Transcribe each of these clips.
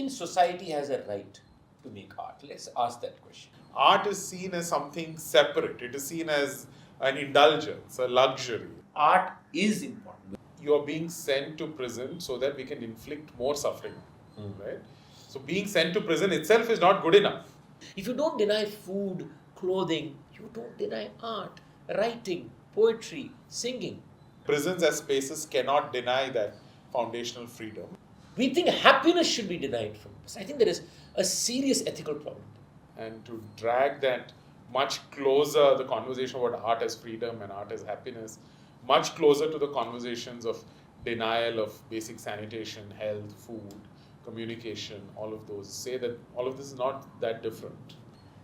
in society has a right to make art? Let's ask that question. Art is seen as something separate. It is seen as an indulgence, a luxury. Art is important. You are being sent to prison so that we can inflict more suffering, right? So being sent to prison itself is not good enough. If you don't deny food, clothing, you don't deny art, writing, poetry, singing. Prisons as spaces cannot deny that foundational freedom. We think happiness should be denied from us. I think there is a serious ethical problem. And to drag that much closer, the conversation about art as freedom and art as happiness, much closer to the conversations of denial of basic sanitation, health, food, communication, all of those, say that all of this is not that different.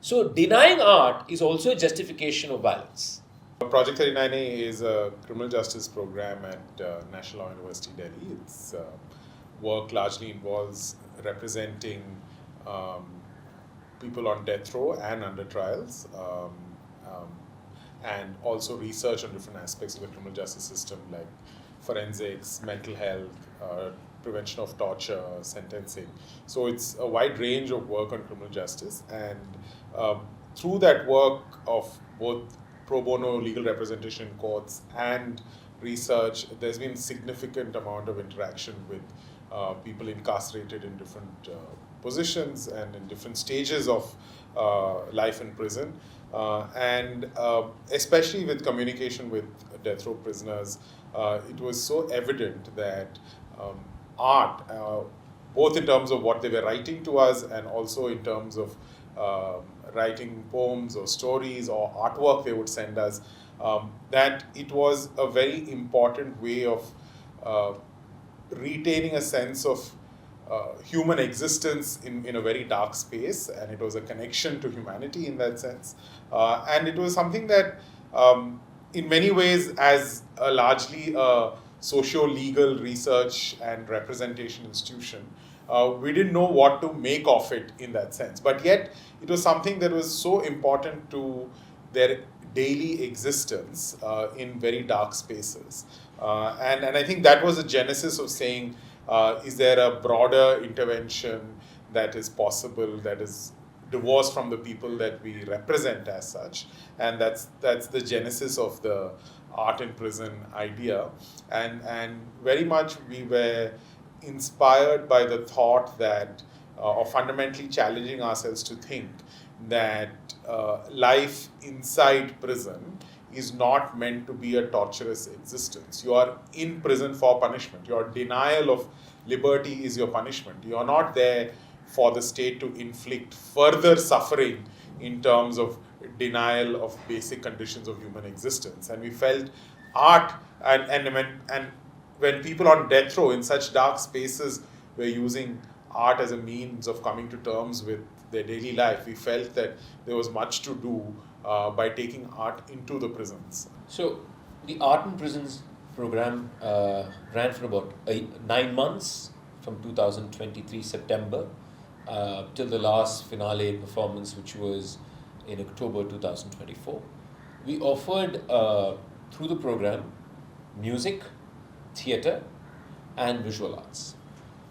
So denying art is also a justification of violence. Project 39A is a criminal justice program at National Law University, Delhi. Its work largely involves representing people on death row and under trials, and also research on different aspects of the criminal justice system like forensics, mental health, prevention of torture, sentencing. So it's a wide range of work on criminal justice, and through that work of both pro bono legal representation in courts and research, there's been significant amount of interaction with people incarcerated in different positions and in different stages of life in prison, and especially with communication with death row prisoners, it was so evident that art, both in terms of what they were writing to us and also in terms of writing poems or stories or artwork they would send us, that it was a very important way of retaining a sense of human existence in a very dark space, and it was a connection to humanity in that sense. And it was something that, in many ways, as a largely socio-legal research and representation institution, we didn't know what to make of it in that sense. But yet, it was something that was so important to their daily existence in very dark spaces. And I think that was the genesis of saying, is there a broader intervention that is possible, that is divorced from the people that we represent as such? And that's the genesis of the art in prison idea. And very much we were inspired by the thought that, or fundamentally challenging ourselves to think that life inside prison is not meant to be a torturous existence. You are in prison for punishment. Your denial of liberty is your punishment. You are not there for the state to inflict further suffering in terms of denial of basic conditions of human existence. And we felt art, and when people on death row in such dark spaces were using art as a means of coming to terms with their daily life, we felt that there was much to do by taking art into the prisons. So the Art in Prisons program ran for about 9 months, from 2023 September till the last finale performance, which was in October 2024. We offered through the program music, theatre and visual arts.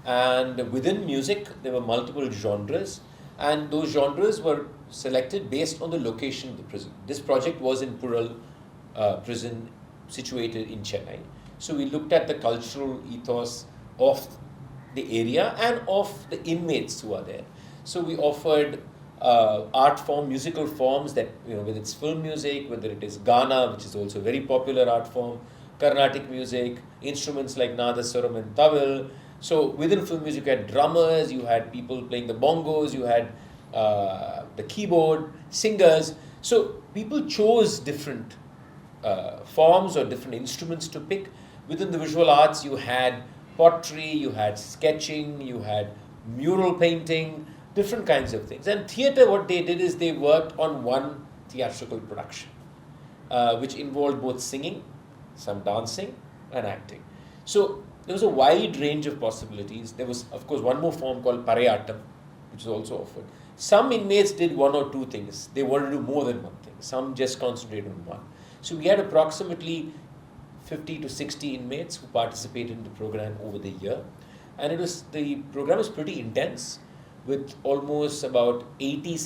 And within music, there were multiple genres, and those genres were selected based on the location of the prison. This project was in Pural prison situated in Chennai. So we looked at the cultural ethos of the area and of the inmates who are there. So we offered art form, musical forms that, whether it's film music, whether it is Ghana, which is also a very popular art form, Carnatic music, instruments like Nadaswaram and Tawil. So within film music, you had drummers, you had people playing the bongos, you had the keyboard, singers. So people chose different forms or different instruments to pick. Within the visual arts, you had pottery, you had sketching, you had mural painting, different kinds of things. And theatre, what they did is they worked on one theatrical production, which involved both singing, some dancing and acting. So there was a wide range of possibilities. There was, of course, one more form called Parayatam, which is also offered. Some inmates did one or two things. They wanted to do more than one thing. Some just concentrated on one. So we had approximately 50 to 60 inmates who participated in the program over the year. And the program was pretty intense, with almost about 80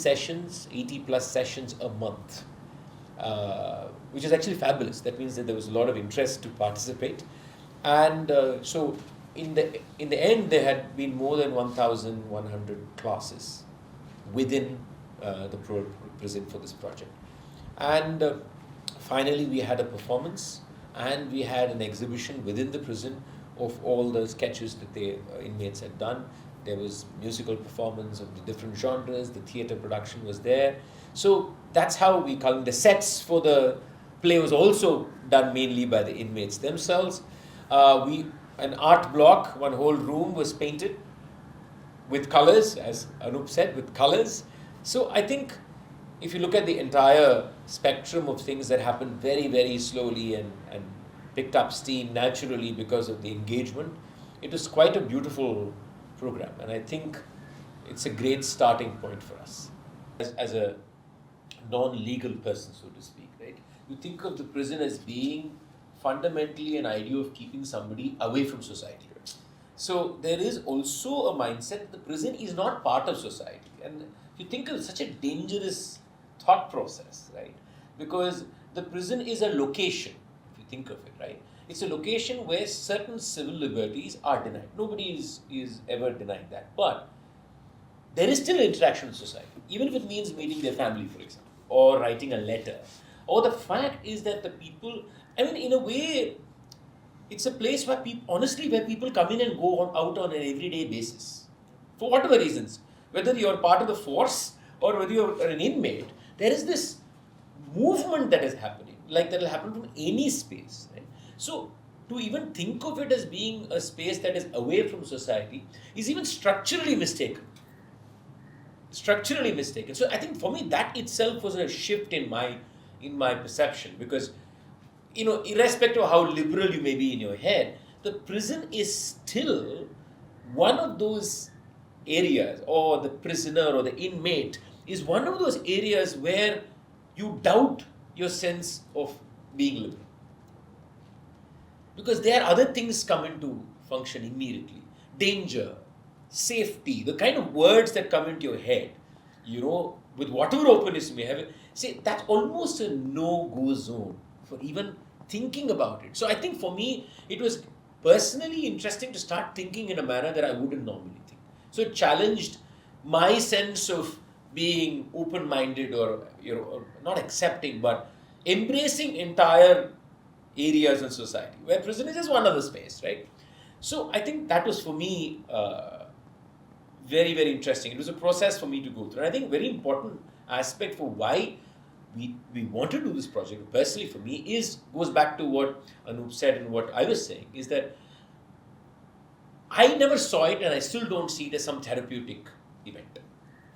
plus sessions a month, which is actually fabulous. That means that there was a lot of interest to participate. And so in the end, there had been more than 1,100 classes within the prison for this project. And finally, we had a performance, and we had an exhibition within the prison of all the sketches that the inmates had done. There was musical performance of the different genres, the theatre production was there. So that's how we call the sets for the play was also done mainly by the inmates themselves. An art block, one whole room was painted with colors, as Anup said, with colors. So I think if you look at the entire spectrum of things that happened very, very slowly and picked up steam naturally because of the engagement, it was quite a beautiful program. And I think it's a great starting point for us. As a non-legal person, so to speak, right? You think of the prison as being fundamentally an idea of keeping somebody away from society. So there is also a mindset that the prison is not part of society. And if you think of such a dangerous thought process, right? Because the prison is a location, if you think of it, right? It's a location where certain civil liberties are denied. Nobody is ever denied that. But there is still interaction with society, even if it means meeting their family, for example, or writing a letter. Or the fact is that the people, I mean, in a way, it's a place where people, honestly, where people come in and go out on an everyday basis. For whatever reasons. Whether you're part of the force or whether you're an inmate, there is this movement that is happening, like that will happen from any space. Right? So, to even think of it as being a space that is away from society is even structurally mistaken. Structurally mistaken. So, I think for me, that itself was a shift in my perception, because, you know, irrespective of how liberal you may be in your head, the prison is still one of those areas, or the prisoner or the inmate is one of those areas where you doubt your sense of being liberal. Because there are other things come into function immediately. Danger, safety, the kind of words that come into your head, you know, with whatever openness you may have, say that's almost a no-go zone for even thinking about it. So I think for me, it was personally interesting to start thinking in a manner that I wouldn't normally think. So it challenged my sense of being open-minded, or, you know, or not accepting, but embracing entire areas in society, where prison is just one other space, right? So I think that was for me very, very interesting. It was a process for me to go through. And I think very important aspect for why we want to do this project, personally for me, goes back to what Anup said and what I was saying, is that I never saw it, and I still don't see it as some therapeutic event,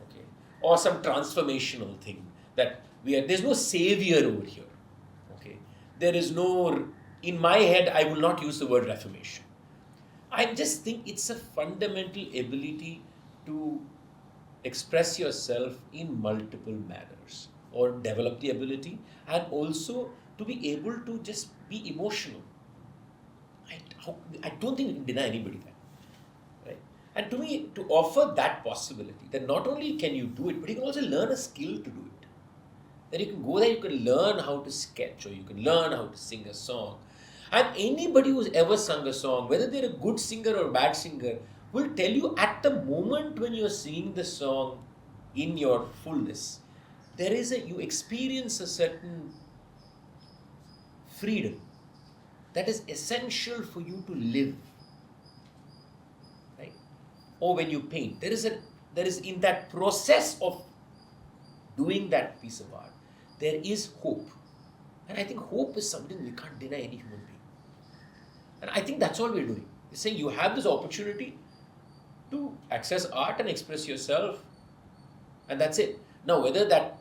okay, or some transformational thing that there's no savior over here, okay. There is no, in my head, I will not use the word reformation. I just think it's a fundamental ability to express yourself in multiple manners, or develop the ability, and also to be able to just be emotional. I don't think we can deny anybody that. Right? And to me, to offer that possibility, that not only can you do it, but you can also learn a skill to do it. That you can go there, you can learn how to sketch, or you can learn how to sing a song. And anybody who's ever sung a song, whether they're a good singer or a bad singer, will tell you at the moment when you're singing the song in your fullness, you experience a certain freedom that is essential for you to live. Right? Or when you paint, there is in that process of doing that piece of art, there is hope. And I think hope is something we can't deny any human being. And I think that's all we're doing. We're saying you have this opportunity to access art and express yourself, and that's it. Now, whether that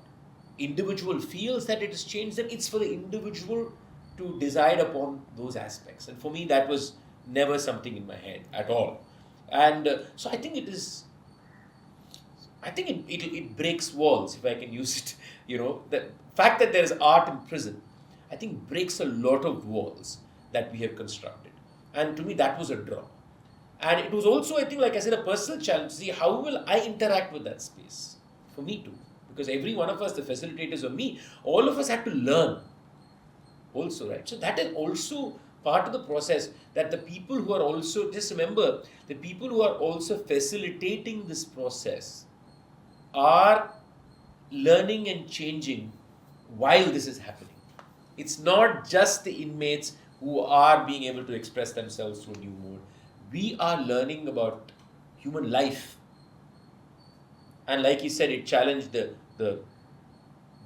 individual feels that it has changed them, it's for the individual to decide upon those aspects. And for me, that was never something in my head at all. And so I think it breaks walls, if I can use it. You know, the fact that there is art in prison, I think breaks a lot of walls that we have constructed. And to me, that was a draw. And it was also, I think, like I said, a personal challenge to see how will I interact with that space for me too. Because every one of us, the facilitators or me, all of us had to learn also, right? So that is also part of the process, that the people who are also, just remember, the people who are also facilitating this process are learning and changing while this is happening. It's not just the inmates who are being able to express themselves through new mode. We are learning about human life. And like he said, it challenged the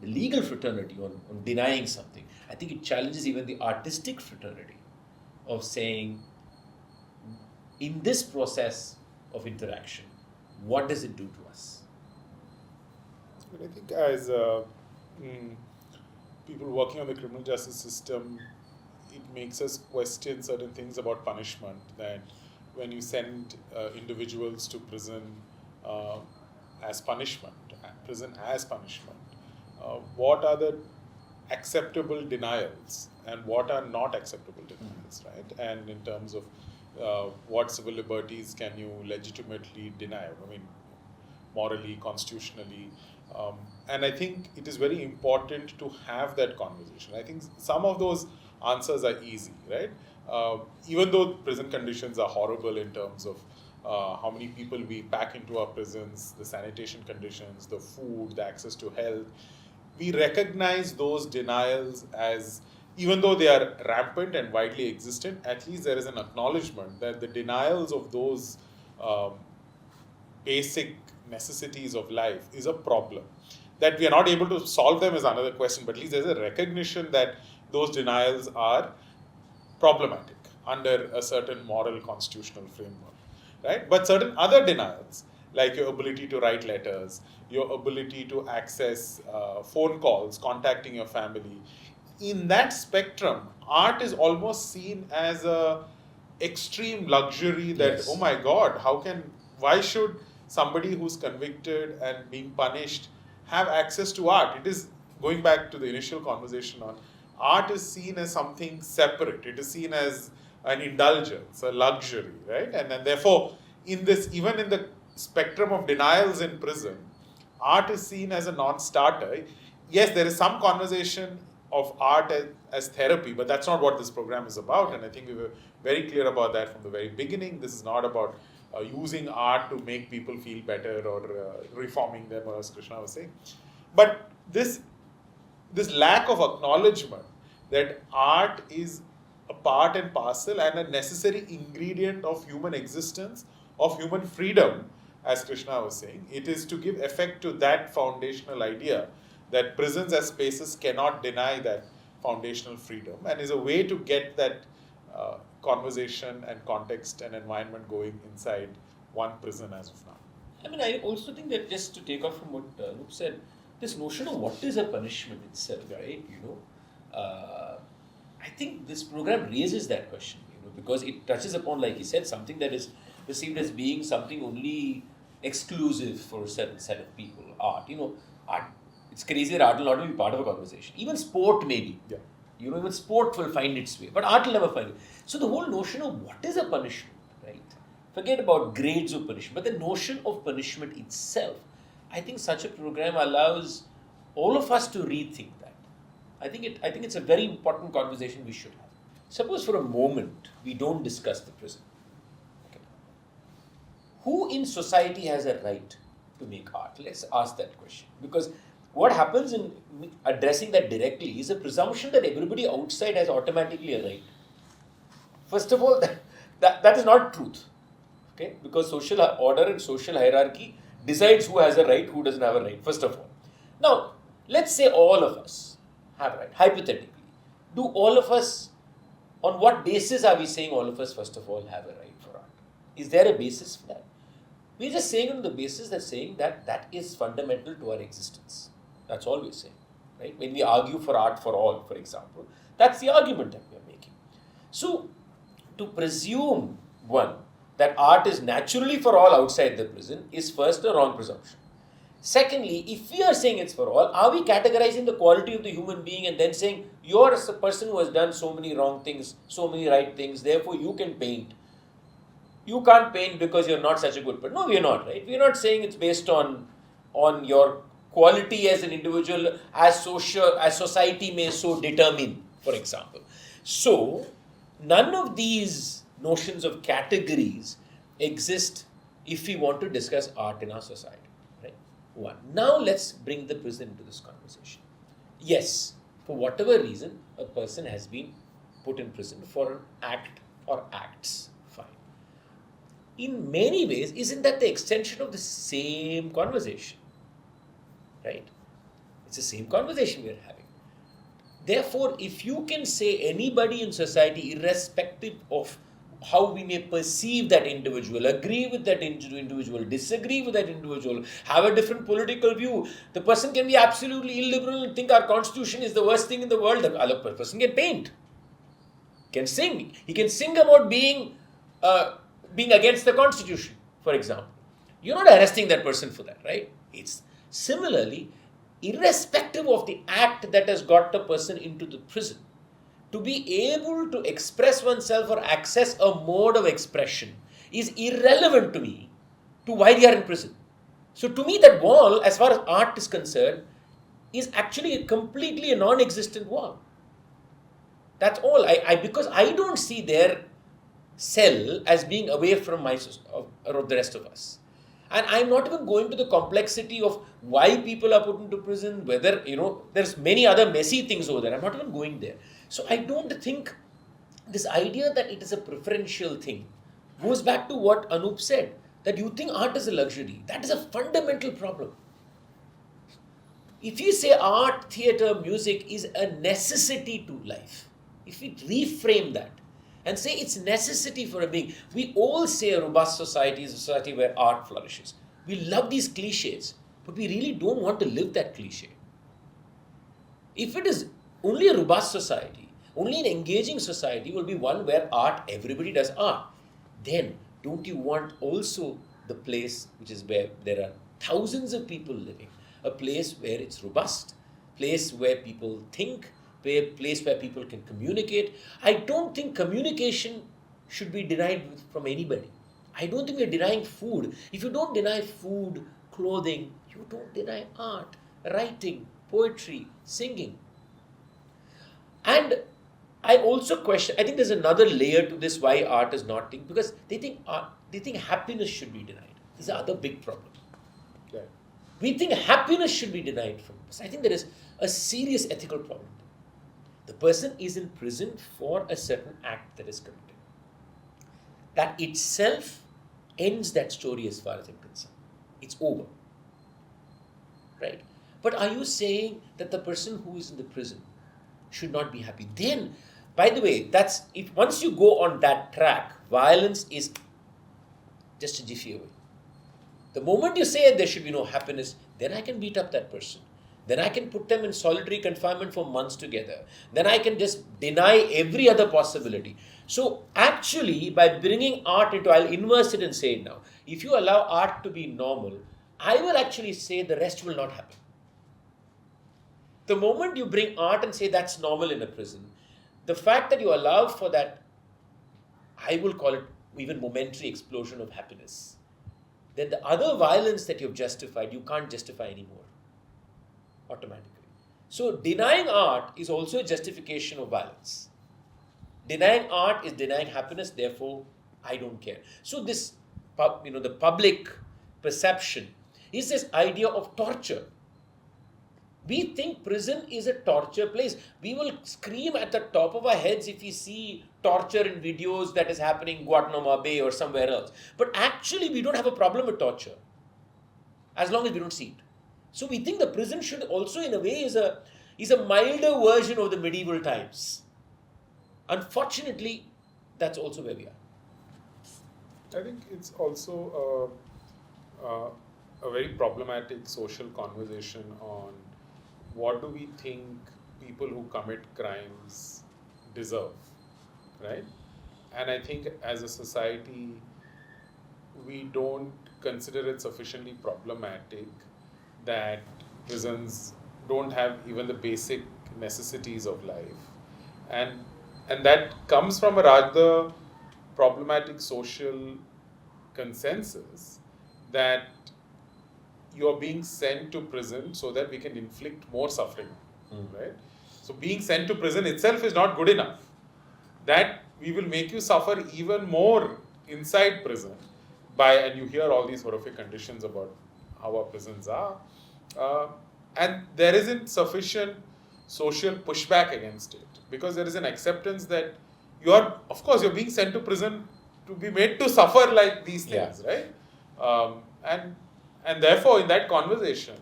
legal fraternity on denying something. I think it challenges even the artistic fraternity of saying, in this process of interaction, what does it do to us? But I think as people working on the criminal justice system, it makes us question certain things about punishment. That when you send individuals to prison as punishment, what are the acceptable denials and what are not acceptable denials, right? And in terms of what civil liberties can you legitimately deny? I mean, morally, constitutionally. And I think it is very important to have that conversation. I think some of those answers are easy, right? Even though prison conditions are horrible in terms of how many people we pack into our prisons, the sanitation conditions, the food, the access to health, we recognize those denials as, even though they are rampant and widely existent, at least there is an acknowledgement that the denials of those basic necessities of life is a problem. That we are not able to solve them is another question, but at least there's a recognition that those denials are problematic under a certain moral constitutional framework, right? But certain other denials, like your ability to write letters, your ability to access phone calls, contacting your family, in that spectrum, art is almost seen as a extreme luxury that, Yes. oh my God, why should somebody who's convicted and being punished have access to art? It is, going back to the initial conversation on, art is seen as something separate. It is seen as an indulgence, a luxury, right? And then therefore, even in the spectrum of denials in prison, art is seen as a non-starter. Yes, there is some conversation of art as therapy, but that's not what this program is about. And I think we were very clear about that from the very beginning. This is not about using art to make people feel better or reforming them, as Krishna was saying. But this lack of acknowledgement that art is a part and parcel and a necessary ingredient of human existence, of human freedom, as Krishna was saying, it is to give effect to that foundational idea that prisons as spaces cannot deny that foundational freedom, and is a way to get that conversation and context and environment going inside one prison as of now. I mean, I also think that, just to take off from what Anup said, this notion of what is a punishment itself, right? I think this program raises that question, because it touches upon, like he said, something that is perceived as being something only exclusive for a certain set of people. Art, art. It's crazy that art will not be part of a conversation. Even sport, maybe. Yeah. Even sport will find its way, but art will never find it. So the whole notion of what is a punishment, right? Forget about grades of punishment, but the notion of punishment itself, I think such a program allows all of us to rethink that. I think it's a very important conversation we should have. Suppose for a moment we don't discuss the prison. Okay. Who in society has a right to make art? Let's ask that question. Because what happens in addressing that directly is a presumption that everybody outside has automatically a right. First of all, that is not truth. Okay? Because social order and social hierarchy decides who has a right, who doesn't have a right, first of all. Now, let's say all of us have a right, hypothetically. Do all of us, on what basis are we saying all of us, first of all, have a right for art? Is there a basis for that? We're just saying on the basis that saying that is fundamental to our existence. That's all we're saying, right? When we argue for art for all, for example, that's the argument that we're making. So, to presume, one, that art is naturally for all outside the prison is first a wrong presumption. Secondly, if we are saying it's for all, are we categorizing the quality of the human being and then saying, you're a person who has done so many wrong things, so many right things, therefore you can paint, you can't paint because you're not such a good person. No, we're not, right? We're not saying it's based on your quality as an individual, as society may so determine, for example. So, none of these notions of categories exist if we want to discuss art in our society, right? One. Now let's bring the prison into this conversation. Yes, for whatever reason, a person has been put in prison for an act or acts. Fine. In many ways, isn't that the extension of the same conversation? Right? It's the same conversation we are having. Therefore, if you can say anybody in society, irrespective of how we may perceive that individual, agree with that individual, disagree with that individual, have a different political view, the person can be absolutely illiberal and think our constitution is the worst thing in the world. The other person can paint, can sing. He can sing about being against the constitution, for example. You're not arresting that person for that, right? It's similarly, irrespective of the act that has got the person into the prison, to be able to express oneself or access a mode of expression is irrelevant to me to why they are in prison. So to me, that wall, as far as art is concerned, is actually completely a non-existent wall. That's all. Because I don't see their cell as being away from or the rest of us. And I'm not even going to the complexity of why people are put into prison, whether, there's many other messy things over there. I'm not even going there. So I don't think this idea that it is a preferential thing goes back to what Anup said, that you think art is a luxury. That is a fundamental problem. If you say art, theatre, music is a necessity to life, if we reframe that and say it's necessity for a being, we all say a robust society is a society where art flourishes. We love these cliches, but we really don't want to live that cliche. If it is only a robust society, only an engaging society will be one where everybody does art. Then, don't you want also the place which is where there are thousands of people living, a place where it's robust, place where people think, a place where people can communicate. I don't think communication should be denied from anybody. I don't think we're denying food. If you don't deny food, clothing, you don't deny art, writing, poetry, singing. And I also question, I think there's another layer to this why art is not taken, because they think happiness should be denied. This is the other big problem. Yeah. We think happiness should be denied from us. I think there is a serious ethical problem. The person is in prison for a certain act that is committed. That itself ends that story as far as I'm concerned. It's over. Right? But are you saying that the person who is in the prison should not be happy? Then, by the way, once you go on that track, violence is just a jiffy away. The moment you say there should be no happiness, then I can beat up that person. Then I can put them in solitary confinement for months together. Then I can just deny every other possibility. So actually, by bringing art into, I'll inverse it and say it now. If you allow art to be normal, I will actually say the rest will not happen. The moment you bring art and say that's normal in a prison, the fact that you allow for that, I will call it even momentary explosion of happiness, then the other violence that you've justified, you can't justify anymore. Automatically. So denying art is also a justification of violence. Denying art is denying happiness, therefore I don't care. So this, the public perception is this idea of torture. We think prison is a torture place. We will scream at the top of our heads if we see torture in videos that is happening in Guantanamo Bay or somewhere else. But actually we don't have a problem with torture as long as we don't see it. So we think the prison should also, in a way, is a milder version of the medieval times. Unfortunately, that's also where we are. I think it's also a very problematic social conversation on what do we think people who commit crimes deserve, right? And I think as a society, we don't consider it sufficiently problematic that prisons don't have even the basic necessities of life. And that comes from a rather problematic social consensus that you are being sent to prison so that we can inflict more suffering, right? So being sent to prison itself is not good enough. That we will make you suffer even more inside prison and you hear all these horrific conditions about how our prisons are, and there isn't sufficient social pushback against it, because there is an acceptance that of course you're being sent to prison to be made to suffer like these things, right? And therefore in that conversation,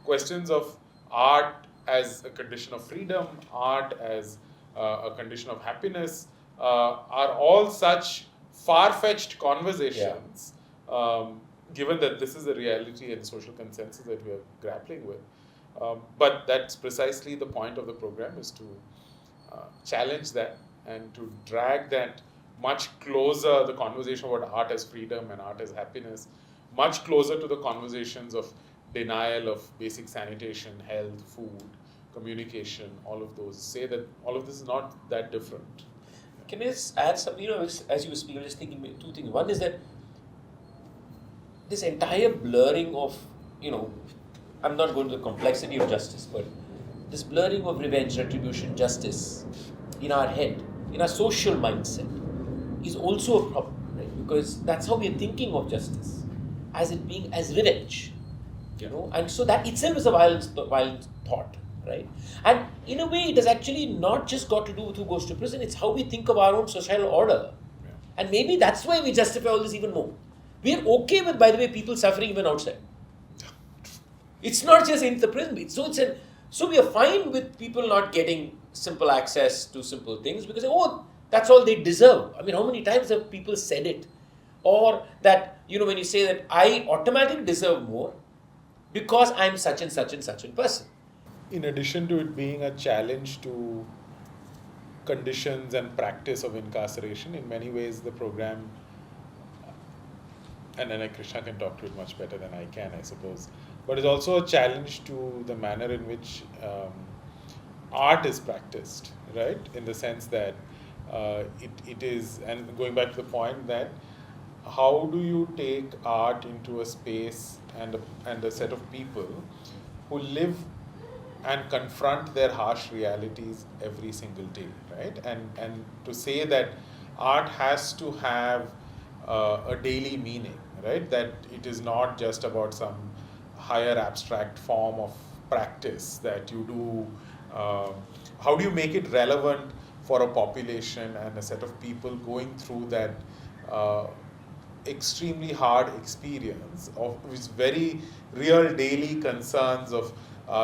questions of art as a condition of freedom, art as a condition of happiness, are all such far-fetched conversations, given that this is a reality and social consensus that we are grappling with. But that's precisely the point of the program, is to challenge that and to drag that much closer, the conversation about art as freedom and art as happiness, much closer to the conversations of denial of basic sanitation, health, food, communication, all of those. Say that all of this is not that different. Can I just add something? As you were speaking, I was just thinking two things. One is that this entire blurring of, I'm not going to the complexity of justice, but this blurring of revenge, retribution, justice in our head, in our social mindset, is also a problem, right? Because that's how we are thinking of justice, as it being as revenge, and so that itself is a violent thought, right? And in a way, it has actually not just got to do with who goes to prison, it's how we think of our own societal order. Yeah. And maybe that's why we justify all this even more. We are okay with, by the way, people suffering even outside. It's not just in the prison. So we are fine with people not getting simple access to simple things because, that's all they deserve. I mean, how many times have people said it? Or that, when you say that I automatically deserve more because I'm such and such and such a person. In addition to it being a challenge to conditions and practice of incarceration, in many ways the program, and Anup Krishna can talk to it much better than I can, I suppose, but it's also a challenge to the manner in which art is practiced, right? In the sense that it is, and going back to the point that how do you take art into a space and a set of people who live and confront their harsh realities every single day, right? And to say that art has to have a daily meaning, right? That it is not just about some higher abstract form of practice that you do. How do you make it relevant for a population and a set of people going through that extremely hard experience of which very real daily concerns of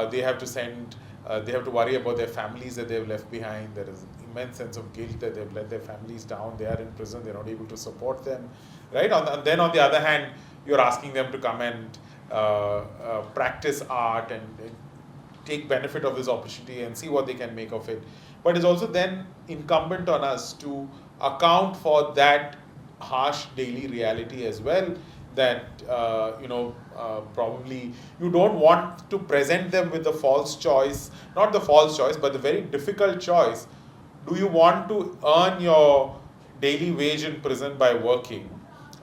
they have to worry about their families that they've left behind. There is an immense sense of guilt that they've let their families down. They are in prison. They're not able to support them, right? And then on the other hand, you're asking them to come and practice art and take benefit of this opportunity and see what they can make of it. But it's also then incumbent on us to account for that harsh daily reality as well, that probably you don't want to present them with the false choice, not the false choice, but the very difficult choice. Do you want to earn your daily wage in prison by working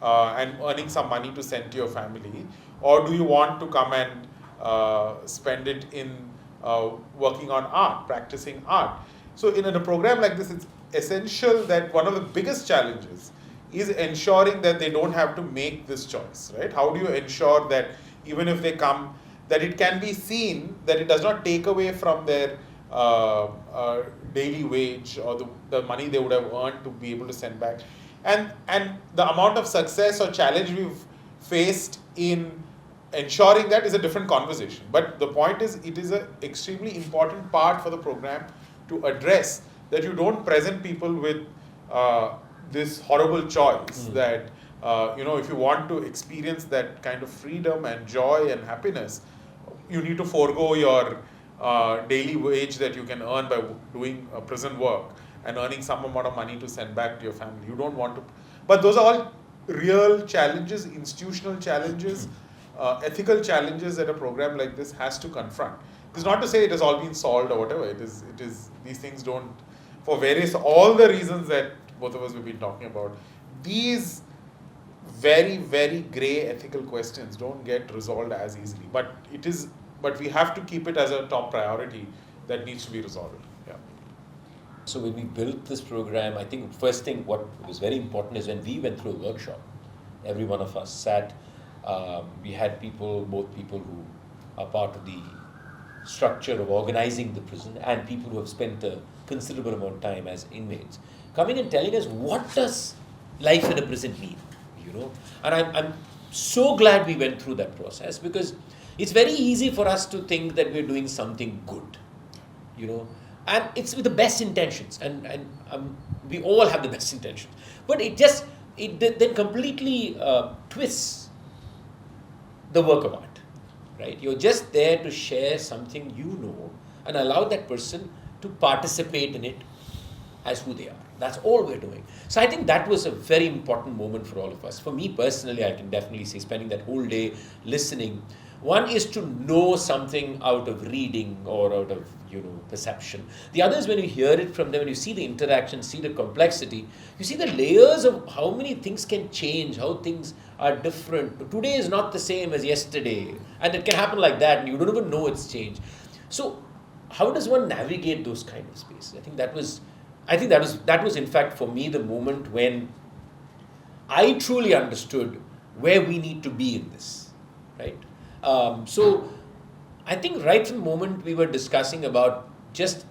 and earning some money to send to your family, or do you want to come and spend it in working on art, practicing art? So in a program like this, it's essential that one of the biggest challenges is ensuring that they don't have to make this choice, right? How do you ensure that even if they come, that it can be seen that it does not take away from their daily wage or the money they would have earned to be able to send back? And the amount of success or challenge we've faced in ensuring that is a different conversation. But the point is, it is an extremely important part for the program to address that you don't present people with this horrible choice that, if you want to experience that kind of freedom and joy and happiness, you need to forego your daily wage that you can earn by doing prison work and earning some amount of money to send back to your family. You don't want to, but those are all real challenges, institutional challenges, ethical challenges that a program like this has to confront. It's not to say it has all been solved or whatever. It is these things don't, for all the reasons that both of us have been talking about, these very, very grey ethical questions don't get resolved as easily. But we have to keep it as a top priority that needs to be resolved. Yeah. So when we built this program, I think first thing what was very important is when we went through a workshop, every one of us sat, we had both people who are part of the structure of organizing the prison and people who have spent a considerable amount of time as inmates, coming and telling us what does life in a prison mean, And I'm so glad we went through that process, because it's very easy for us to think that we're doing something good, and it's with the best intentions, and we all have the best intentions, but it then completely twists the work of art. Right? You're just there to share something and allow that person to participate in it as who they are. That's all we're doing. So I think that was a very important moment for all of us. For me personally, I can definitely say spending that whole day listening. One is to know something out of reading or out of perception. The other is when you hear it from them, when you see the interaction, see the complexity, you see the layers of how many things can change, how things are different. Today is not the same as yesterday, and it can happen like that, and you don't even know it's changed. So, how does one navigate those kind of spaces? I think that was in fact for me the moment when I truly understood where we need to be in this, right? So I think right from the moment we were discussing about just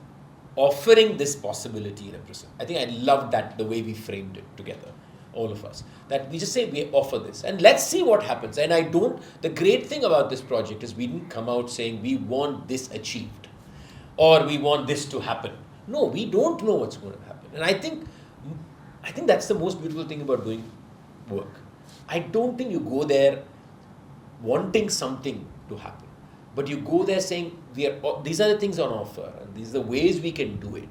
offering this possibility in a prison, I think I loved that, the way we framed it together, all of us, that we just say we offer this and let's see what happens. And the great thing about this project is we didn't come out saying we want this achieved or we want this to happen. No, we don't know what's going to happen. And I think that's the most beautiful thing about doing work. I don't think you go there wanting something to happen, but you go there saying these are the things on offer and these are the ways we can do it.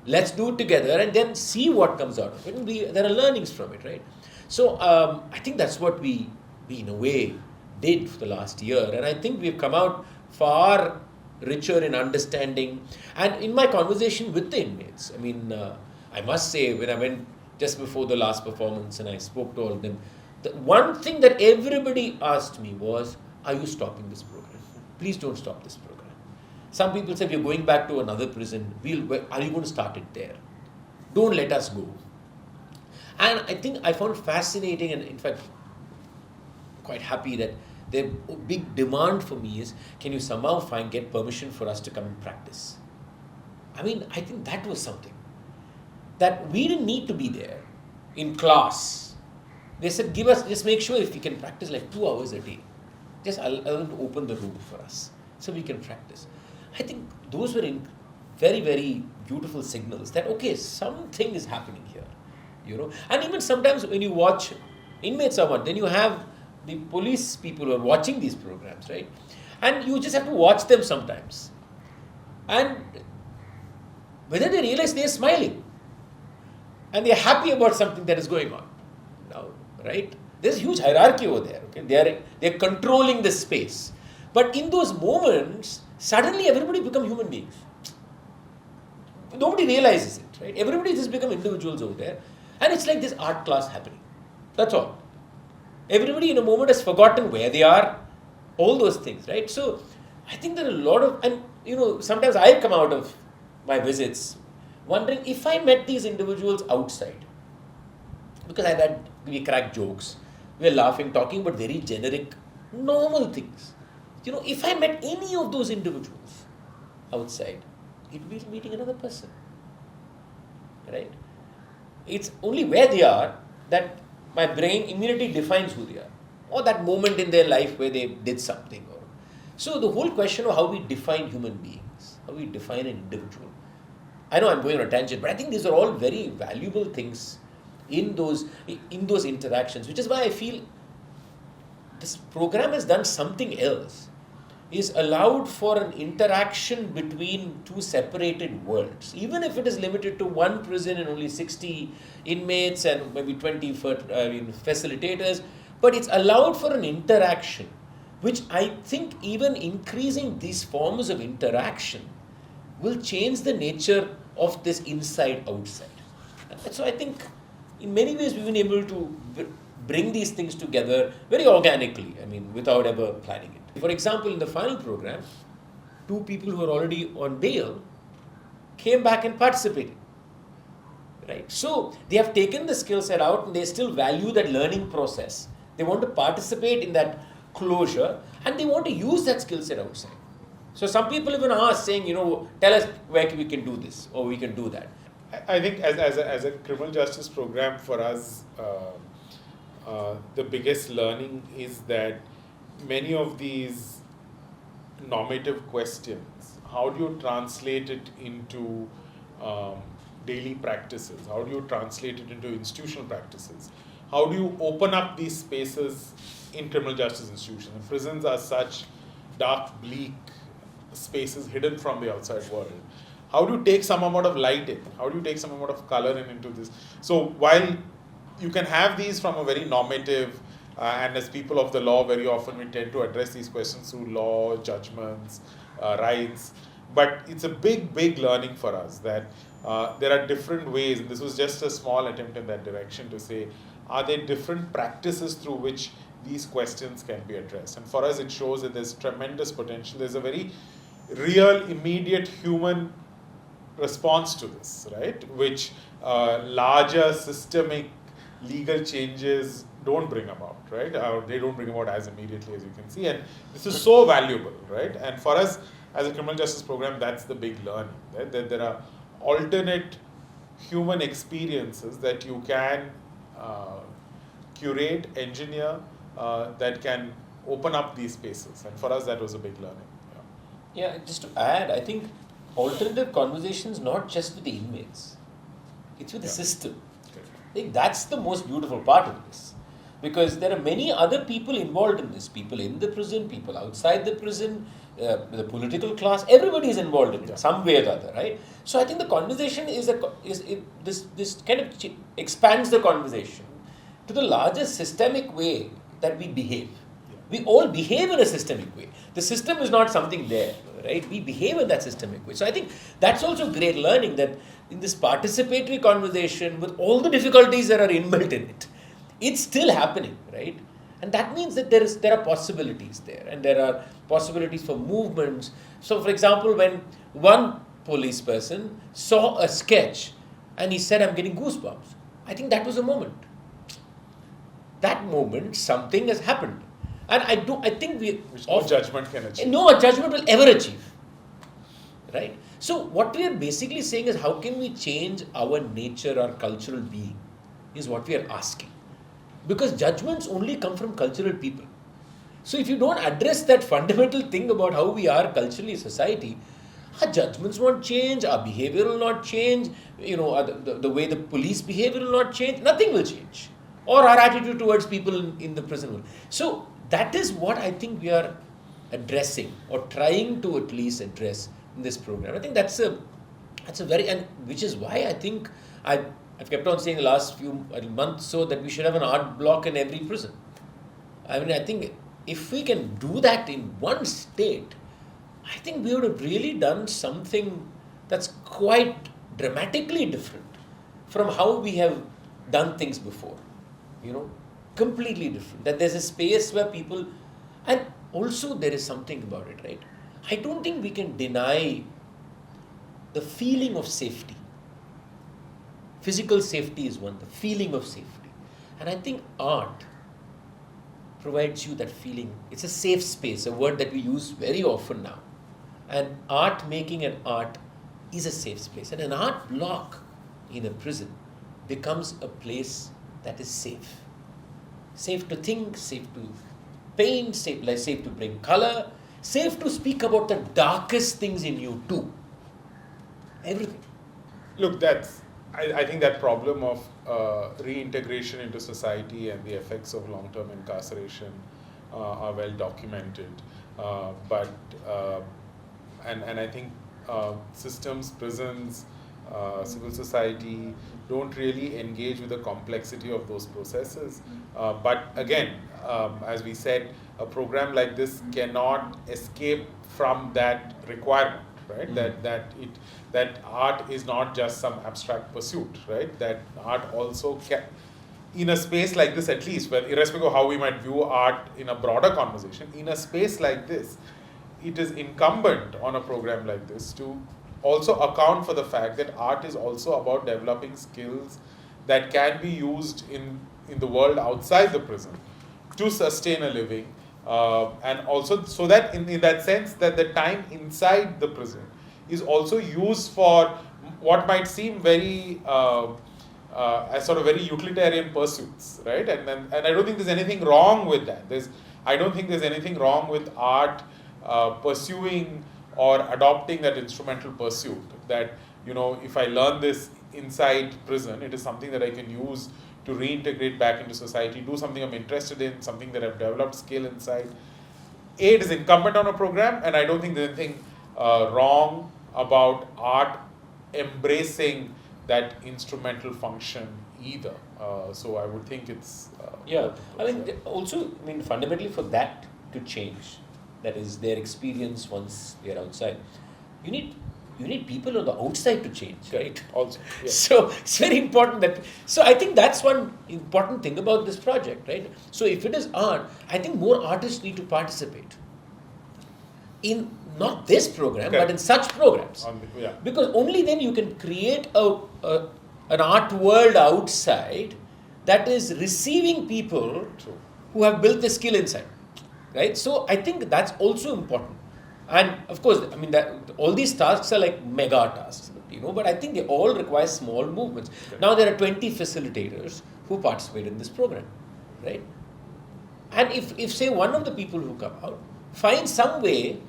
Let's do it together and then see what comes out of it. There are learnings from it, right? So I think that's what we in a way did for the last year, and I think we've come out far richer in understanding. And in my conversation with the inmates, I must say, when I went just before the last performance and I spoke to all of them, the one thing that everybody asked me was, are you stopping this program? Please don't stop this program. Some people said, we're going back to another prison. Are you going to start it there? Don't let us go. And I think I found fascinating, and in fact, quite happy that the big demand for me is, can you somehow get permission for us to come and practice? I think that was something that we didn't need to be there in class. They said, just make sure if we can practice like 2 hours a day. Just allow them to open the room for us so we can practice. I think those were very, very beautiful signals that, okay, something is happening here, And even sometimes when you watch inmates then you have the police people who are watching these programs, right? And you just have to watch them sometimes. And whether they realize they're smiling and they're happy about something that is going on now, right? There's huge hierarchy over there. Okay, they're controlling the space, but in those moments, suddenly everybody become human beings. Nobody realizes it, right? Everybody just become individuals over there, and it's like this art class happening. That's all. Everybody in a moment has forgotten where they are, all those things, right? So I think there are a lot of, and sometimes I come out of my visits wondering if I met these individuals outside, because we crack jokes, we're laughing, talking about very generic, normal things. If I met any of those individuals outside, it would be meeting another person, right? It's only where they are that my brain immediately defines who they are, or that moment in their life where they did something. So the whole question of how we define human beings, how we define an individual. I know I'm going on a tangent, but I think these are all very valuable things in those interactions, which is why I feel this program has done something else, is allowed for an interaction between two separated worlds, even if it is limited to one prison and only 60 inmates and maybe 20 facilitators, but it's allowed for an interaction, which I think even increasing these forms of interaction will change the nature of this inside-outside. So I think in many ways we've been able to bring these things together very organically, I mean, without ever planning it. For example, in the final program, 2 people who were already on bail came back and participated. Right? So they have taken the skill set out and they still value that learning process. They want to participate in that closure and they want to use that skill set outside. So some people even ask saying, tell us where we can do this or we can do that. I think as a criminal justice program for us, the biggest learning is that many of these normative questions, how do you translate it into daily practices? How do you translate it into institutional practices? How do you open up these spaces in criminal justice institutions? And prisons are such dark, bleak spaces hidden from the outside world. How do you take some amount of light in? How do you take some amount of color into this? So while you can have these from a very normative, and as people of the law, very often we tend to address these questions through law, judgments, rights. But it's a big, big learning for us that there are different ways, and this was just a small attempt in that direction to say, are there different practices through which these questions can be addressed? And for us, it shows that there's tremendous potential. There's a very real, immediate human response to this, right? Which larger systemic legal changes don't bring about, right? Or they don't bring about as immediately as you can see. And this is so valuable, right? And for us, as a criminal justice program, that's the big learning, right? That there are alternate human experiences that you can curate, engineer, that can open up these spaces. And for us, that was a big learning. Yeah, just to add, I think alternative conversations not just with the inmates, it's with the system. I think that's the most beautiful part of this. Because there are many other people involved in this, people in the prison, people outside the prison, the political class, everybody is involved in it, some way or the other, right? So I think the conversation this kind of expands the conversation to the larger systemic way that we behave. We all behave in a systemic way. The system is not something there, right? We behave in that systemic way. So I think that's also great learning, that in this participatory conversation, with all the difficulties that are inbuilt in it, it's still happening, right? And that means that there are possibilities there, and there are possibilities for movements. So, for example, when one police person saw a sketch and he said, "I'm getting goosebumps," I think that was a moment. That moment, something has happened. And I think which no judgment can achieve. No judgment will ever achieve, right? So what we are basically saying is, how can we change our nature, our cultural being, is what we are asking. Because judgments only come from cultural people. So if you don't address that fundamental thing about how we are culturally society, our judgments won't change, our behavior will not change, the way the police behavior will not change, nothing will change. Or our attitude towards people in the prison will. So that is what I think we are addressing, or trying to at least address in this program. I think that's a very, and which is why I think I've kept on saying the last few months so that we should have an art block in every prison. I mean, I think if we can do that in one state, I think we would have really done something that's quite dramatically different from how we have done things before. Completely different. That there's a space where people, and also there is something about it, right? I don't think we can deny the feeling of safety. Physical safety is one, the feeling of safety. And I think art provides you that feeling. It's a safe space, a word that we use very often now. And art making and art is a safe space. And an art block in a prison becomes a place that is safe. Safe to think, safe to paint, safe to bring color, safe to speak about the darkest things in you too. Everything. Look, I think that problem of reintegration into society and the effects of long-term incarceration are well documented. But I think systems, prisons, civil society don't really engage with the complexity of those processes. But again, as we said, a program like this cannot escape from that requirement, right? Mm-hmm. That art is not just some abstract pursuit, right? That art also in a space like this at least, well, irrespective of how we might view art in a broader conversation, in a space like this, it is incumbent on a program like this to also account for the fact that art is also about developing skills that can be used in the world outside the prison to sustain a living, and also so that in that sense that the time inside the prison is also used for what might seem very as sort of very utilitarian pursuits, right? And I don't think there's anything wrong with that. I don't think there's anything wrong with art pursuing or adopting that instrumental pursuit. That, you know, if I learn this inside prison, it is something that I can use to reintegrate back into society, do something I'm interested in, something that I've developed skill inside. It is incumbent on a program, and I don't think there's anything wrong about art embracing that instrumental function either. So I would think it's... fundamentally for that to change, that is their experience once they're outside, you need people on the outside to change, right? Also, yeah. So it's very important that, so I think that's one important thing about this project, right? So if it is art, I think more artists need to participate in not this program, but in such programs. Because only then you can create an art world outside that is receiving people who have built the skill inside, right? So I think that's also important. And of course, I mean, that all these tasks are like mega tasks, you know, but I think they all require small movements. Now there are 20 facilitators who participate in this program, right? And if say one of the people who come out finds some way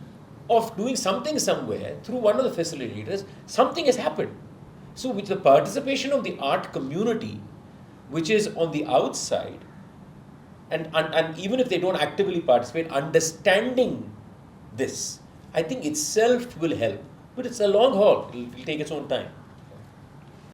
of doing something somewhere through one of the facilitators, something has happened. So with the participation of the art community, which is on the outside, and even if they don't actively participate, understanding this, I think itself will help. But it's a long haul. It will take its own time.